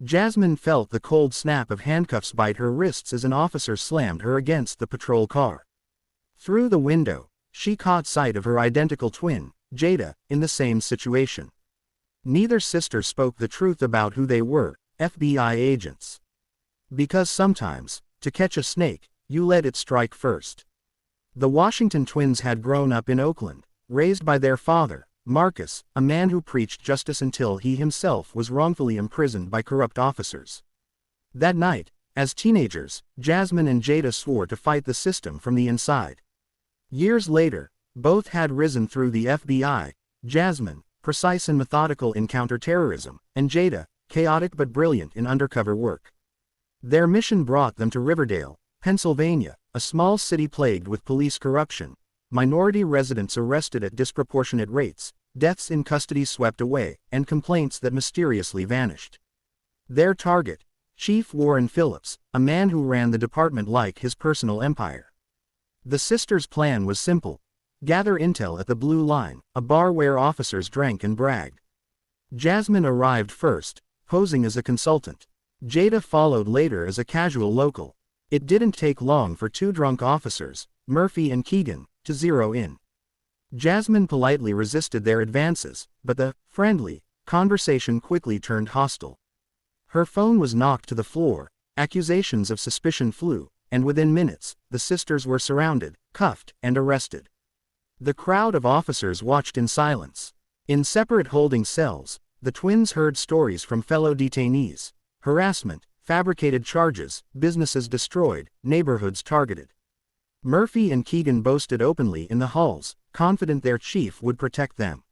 Jasmine felt the cold snap of handcuffs bite her wrists as an officer slammed her against the patrol car. Through the window, she caught sight of her identical twin, Jada, in the same situation. Neither sister spoke the truth about who they were, FBI agents. Because sometimes, to catch a snake, you let it strike first. The Washington twins had grown up in Oakland, raised by their father, Marcus, a man who preached justice until he himself was wrongfully imprisoned by corrupt officers. That night, as teenagers, Jasmine and Jada swore to fight the system from the inside. Years later, both had risen through the FBI, Jasmine, precise and methodical in counterterrorism, and Jada, chaotic but brilliant in undercover work. Their mission brought them to Riverdale, Pennsylvania, a small city plagued with police corruption, minority residents arrested at disproportionate rates, deaths in custody swept away, and complaints that mysteriously vanished. Their target, Chief Warren Phillips, a man who ran the department like his personal empire. The sisters' plan was simple: gather intel at the Blue Line, a bar where officers drank and bragged. Jasmine arrived first, posing as a consultant. Jada followed later as a casual local. It didn't take long for two drunk officers, Murphy and Keegan, to zero in. Jasmine politely resisted their advances, but the friendly conversation quickly turned hostile. Her phone was knocked to the floor, accusations of suspicion flew, and within minutes, the sisters were surrounded, cuffed, and arrested. The crowd of officers watched in silence. In separate holding cells, the twins heard stories from fellow detainees: harassment, fabricated charges, businesses destroyed, neighborhoods targeted. Murphy and Keegan boasted openly in the halls, confident their chief would protect them.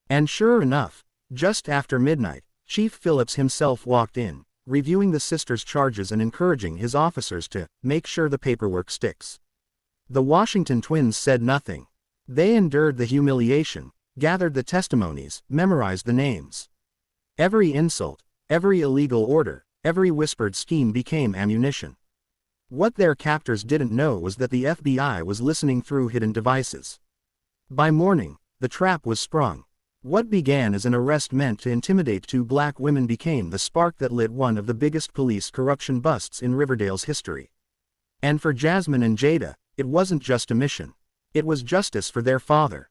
And sure enough, just after midnight, Chief Phillips himself walked in, reviewing the sisters' charges and encouraging his officers to make sure the paperwork sticks. The Washington twins said nothing. They endured the humiliation, gathered the testimonies, memorized the names. Every insult, every illegal order, every whispered scheme became ammunition. What their captors didn't know was that the FBI was listening through hidden devices. By morning, the trap was sprung. What began as an arrest meant to intimidate two black women became the spark that lit one of the biggest police corruption busts in Riverdale's history. And for Jasmine and Jada, it wasn't just a mission. It was justice for their father.